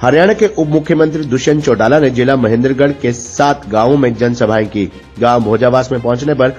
हरियाणा के उप मुख्यमंत्री दुष्यंत चौटाला ने जिला महेंद्रगढ़ के 7 गांवों में जनसभाएं की। गांव भोजावास में पहुंचने पर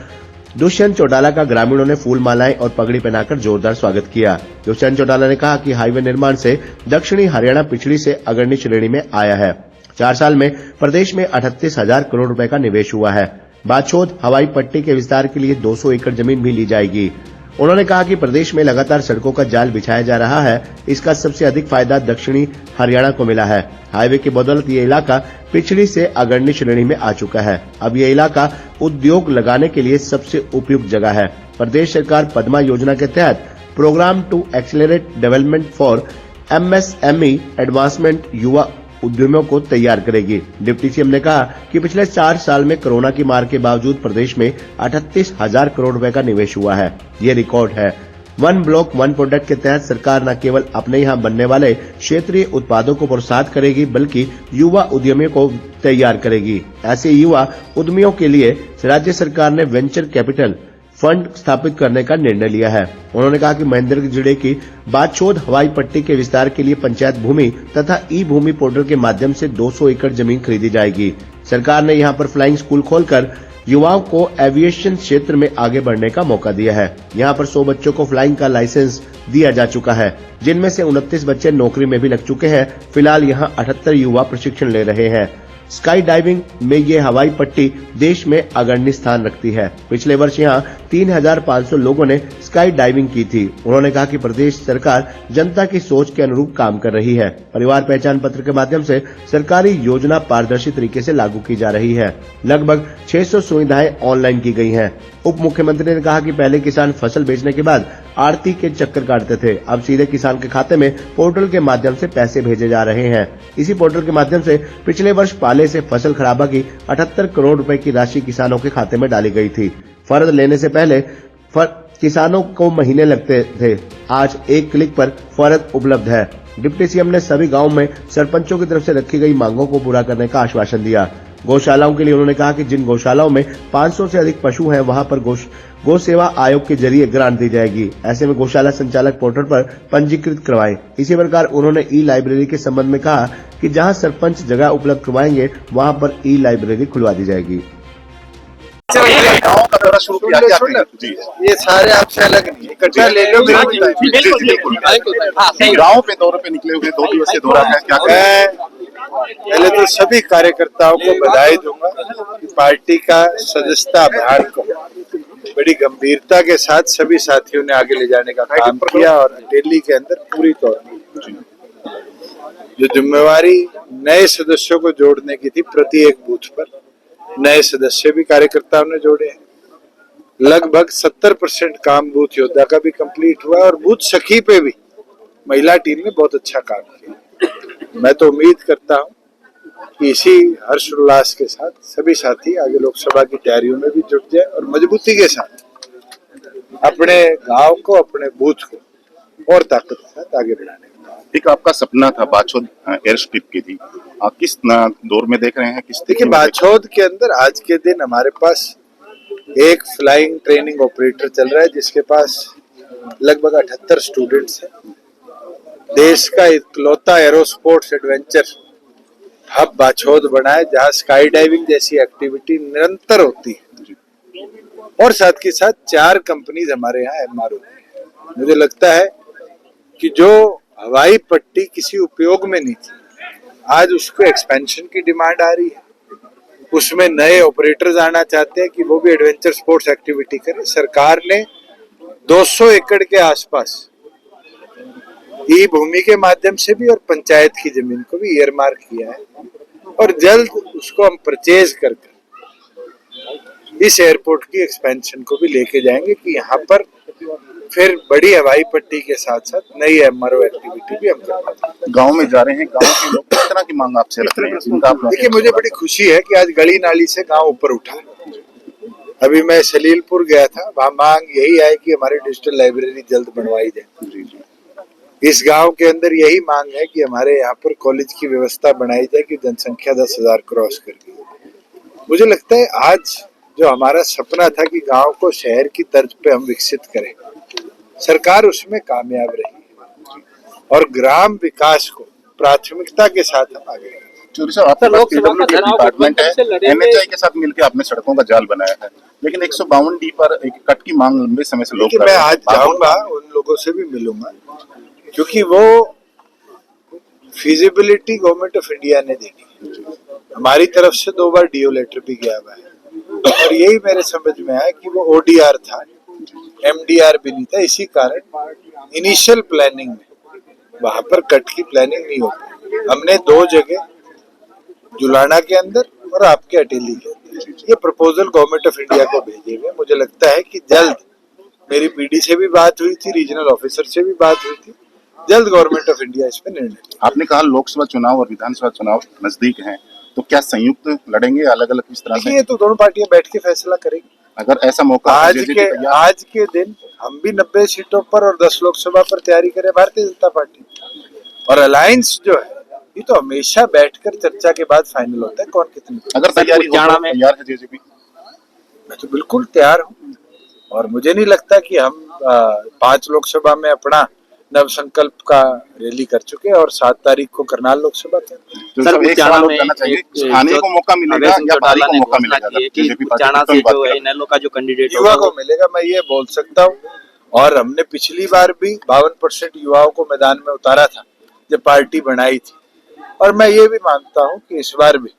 दुष्यंत चौटाला का ग्रामीणों ने फूल मालाएं और पगड़ी पहनाकर जोरदार स्वागत किया। दुष्यंत चौटाला ने कहा कि हाईवे निर्माण से दक्षिणी हरियाणा पिछड़ी से अग्रणी श्रेणी में आया है। 4 साल में प्रदेश में 38,000 करोड़ रुपए का निवेश हुआ है। बाछोद हवाई पट्टी के विस्तार के लिए 200 एकड़ जमीन भी ली जाएगी। उन्होंने कहा कि प्रदेश में लगातार सड़कों का जाल बिछाया जा रहा है। इसका सबसे अधिक फायदा दक्षिणी हरियाणा को मिला है। हाईवे की बदौलत ये इलाका पिछड़ी से अग्रणी श्रेणी में आ चुका है। अब ये इलाका उद्योग लगाने के लिए सबसे उपयुक्त जगह है। प्रदेश सरकार पद्मा योजना के तहत programme to accelerate development for MSME advancement युवा उद्यमियों को तैयार करेगी। डिप्टी सीएम ने कहा कि पिछले 4 साल में कोरोना की मार के बावजूद प्रदेश में 38,000 करोड़ रुपए का निवेश हुआ है। ये रिकॉर्ड है। 1 ब्लॉक 1 प्रोडक्ट के तहत सरकार न केवल अपने यहाँ बनने वाले क्षेत्रीय उत्पादों को प्रोत्साहित करेगी बल्कि युवा उद्यमियों को तैयार करेगी। ऐसे युवा उद्यमियों के लिए राज्य सरकार ने वेंचर कैपिटल फंड स्थापित करने का निर्णय लिया है। उन्होंने कहा कि महेंद्रगढ़ जिले की बाछोद हवाई पट्टी के विस्तार के लिए पंचायत भूमि तथा ई भूमि पोर्टल के माध्यम से 200 एकड़ जमीन खरीदी जाएगी। सरकार ने यहां पर फ्लाइंग स्कूल खोलकर युवाओं को एविएशन क्षेत्र में आगे बढ़ने का मौका दिया है। यहां पर 100 बच्चों को फ्लाइंग का लाइसेंस दिया जा चुका है, जिनमें से 29 बच्चे नौकरी में भी लग चुके हैं। फिलहाल यहां 78 युवा प्रशिक्षण ले रहे हैं। स्काई डाइविंग में ये हवाई पट्टी देश में अग्रणी स्थान रखती है। पिछले वर्ष यहाँ 3,500 लोगों ने स्काई डाइविंग की थी। उन्होंने कहा कि प्रदेश सरकार जनता की सोच के अनुरूप काम कर रही है। परिवार पहचान पत्र के माध्यम से सरकारी योजना पारदर्शी तरीके से लागू की जा रही है। लगभग 600 सुविधाएं ऑनलाइन की गई हैं। उप मुख्यमंत्री ने कहा कि पहले किसान फसल बेचने के बाद आड़ती के चक्कर काटते थे। अब सीधे किसान के खाते में पोर्टल के माध्यम से पैसे भेजे जा रहे हैं। इसी पोर्टल के माध्यम से पिछले वर्ष पाले से फसल खराबा की 78 करोड़ रुपए की राशि किसानों के खाते में डाली गई थी। फर्ज लेने से पहले किसानों को महीने लगते थे। आज एक क्लिक पर फर्ज उपलब्ध है। डिप्टी सीएम ने सभी गांवों में सरपंचों की तरफ से रखी गई मांगों को पूरा करने का आश्वासन दिया। गौशालाओं के लिए उन्होंने कहा कि जिन गौशालाओं में 500 से अधिक पशु हैं वहां पर गौ सेवा आयोग के जरिए ग्रांट दी जाएगी। ऐसे में गौशाला संचालक पोर्टल पर पंजीकृत करवाएं। इसी प्रकार उन्होंने ई लाइब्रेरी के संबंध में कहा कि जहां सरपंच जगह उपलब्ध करवाएंगे वहां पर ई लाइब्रेरी खुलवा दी जाएगी। गाँव का दौरा शुरू किया ये सारे आपसे अलग नहीं है, इकट्ठा ले लो। गाँव पे दौरे पे निकले हुए 2 दिवसीय दौरा है, क्या पहले तो सभी कार्यकर्ताओं को बधाई दूंगा कि पार्टी का सदस्यता अभियान को बड़ी गंभीरता के साथ सभी साथियों ने आगे ले जाने का काम किया और दिल्ली के अंदर पूरी तौर पर जो जिम्मेवारी नए सदस्यों को जोड़ने की थी, प्रति एक बूथ पर नए सदस्य भी कार्यकर्ताओं ने जोड़े हैं। लगभग 70% काम बूथ योद्धा का भी कंप्लीट हुआ और बूथ सखी पे भी महिला टीम ने बहुत अच्छा काम किया। मैं तो उम्मीद करता हूं कि इसी हर्षोल्लास के साथ सभी साथी आगे लोकसभा की तैयारियों में भी जुट जाए और मजबूती के साथ अपने गांव को, अपने बूथ को और ताकत के साथ आगे बढ़ाने का। एक आपका सपना था बाछोद एयर स्ट्रिप की थी, आप किस दौर में देख रहे हैं? देखिए, बाछोद के अंदर आज के दिन हमारे पास एक फ्लाइंग ट्रेनिंग ऑपरेटर चल रहा है जिसके पास लगभग 78 स्टूडेंट्स हैं। देश का इकलौता एरोस्पोर्ट्स एडवेंचर हब बाछोद बना है जहां स्काई डाइविंग जैसी एक्टिविटी निरंतर होती है और साथ के साथ 4 कंपनीज हमारे यहाँ MRO है। मुझे लगता है कि जो हवाई पट्टी किसी उपयोग में नहीं थी, आज उसको एक्सपेंशन की डिमांड आ रही है। उसमें नए ऑपरेटर्स आना चाहते हैं कि वो भी एडवेंचर स्पोर्ट्स एक्टिविटी करें। सरकार ने 200 एकड़ के आसपास ई भूमि के माध्यम से भी और पंचायत की जमीन को भी ईयरमार्क किया है और जल्द उसको हम परचेज कर इस एयरपोर्ट की एक्सपेंशन को भी लेके जाएंगे कि यहाँ पर फिर बड़ी हवाई पट्टी के साथ साथ नई MRO एक्टिविटी भी हम करते। गांव में जा रहे हैं, गांव के लोग किस तरह की मांग आपसे रख रहे हैं? देखिए, मुझे बड़ी खुशी है कि आज गली नाली से गांव ऊपर उठा है। अभी मैं सलीलपुर गया था, वहां मांग यही है कि हमारी डिजिटल लाइब्रेरी जल्द बनवाई जाए। इस गांव के अंदर यही मांग है कि हमारे यहाँ पर कॉलेज की व्यवस्था बनाई जाए कि जनसंख्या 10,000 क्रॉस कर गई। मुझे लगता है आज जो हमारा सपना था कि गांव को शहर की तर्ज पे हम विकसित करें, सरकार उसमें कामयाब रही और ग्राम विकास को प्राथमिकता के साथ हम आगे बढ़ेंगे। चौधरी साहब, आपके पास लोकसभा का PWD चुनाव डिपार्टमेंट है, गठबंधन से लड़ेंगे। NHI के साथ मिलकर आपने सड़कों का जाल बनाया है, लेकिन 152D पर एक कट की मांग लंबे समय से लोग देखिए, कर मैं रहे हैं। आज जाऊंगा, उन लोगों से भी मिलूंगा, क्योंकि वो फिजिबिलिटी गवर्नमेंट ऑफ इंडिया ने देखी। हमारी तरफ से 2 बार डीओ लेटर भी गया हुआ है और यही मेरे समझ में आया कि वो ODR था, MDR भी नहीं था। इसी कारण इनिशियल प्लानिंग में वहां पर कट की प्लानिंग नहीं हो पाई। हमने 2 जगह, जुलाना के अंदर और आपके अटेली के अंदर, ये प्रपोजल गवर्नमेंट ऑफ इंडिया को भेजे हुए। मुझे लगता है कि जल्द, मेरी पीडी से भी बात हुई थी, रीजनल ऑफिसर से भी बात हुई थी, जल्द गवर्नमेंट ऑफ इंडिया इस पे निर्णय लेगी। आपने कहा लोकसभा चुनाव और विधानसभा चुनाव नजदीक हैं, तो क्या संयुक्त लड़ेंगे अलग अलग किस तरह देखिए, से? ये तो दोनों पार्टियां बैठ के फैसला करेंगी। अगर ऐसा मौका आज के दिन हम भी 90 सीटों पर और 10 लोकसभा पर तैयारी करें भारतीय जनता पार्टी, और अलायंस जो है ये तो हमेशा बैठकर चर्चा के बाद फाइनल होता है कौन कितनी। अगर तैयारी हो तो तैयार है जेजेपी? मैं तो बिल्कुल तैयार हूँ, और मुझे नहीं लगता कि हम 5 लोकसभा में अपना नव संकल्प का रैली कर चुके हैं, और 7 तारीख को करनाल लोकसभा के तो सर, सब एक उच्चाणा सवाल में करना चाहिए, एक स्थानीय को मौका मिलेगा या बाहरी को मौका मिलेगा? कि उच्चाणा से जो है इनेलो का जो कैंडिडेट युवा को मिलेगा, मैं ये बोल सकता हूँ। और हमने पिछली बार भी 52% युवाओं को मैदान में उतारा था जब पार्टी बनाई थी, और मैं ये भी मानता हूँ कि इस बार भी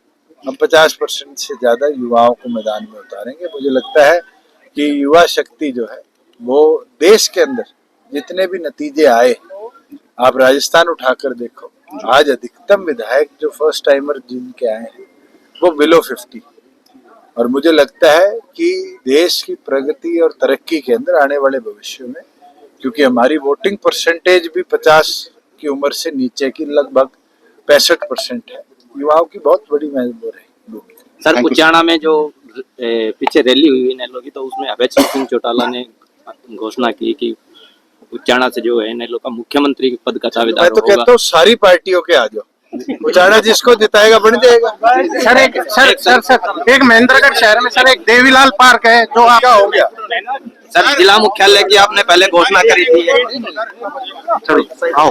हम 50% से ज्यादा युवाओं को मैदान में उतारेंगे। मुझे लगता है कि युवा शक्ति जो है वो देश के अंदर जितने भी नतीजे आए, आप राजस्थान उठाकर देखो, आज अधिकतम विधायक जो फर्स्ट टाइमर जिनके आए हैं वो बिलो 50, और मुझे लगता है कि देश की प्रगति और तरक्की के अंदर आने वाले भविष्य में, क्योंकि हमारी वोटिंग परसेंटेज भी 50 की उम्र से नीचे की लगभग 65% है, युवाओं की बहुत बड़ी भूमिका। सर, Thank you, उच्चाणा में जो पीछे रैली हुई इनेलो की, तो उसमें अभय सिंह चौटाला ने घोषणा की कि उच्चाणा से जो है इनेलो का मुख्यमंत्री पद का दावेदार मैं तो होगा। कहता हूँ सारी पार्टियों के आ जाओ, उचाड़ा जिसको जिताएगा बन जाएगा। सर एक महेंद्रगढ़ शहर में सर एक देवीलाल पार्क है जो आप क्या हो गया? सर, जिला मुख्यालय की आपने पहले घोषणा करी थी। चलो आओ।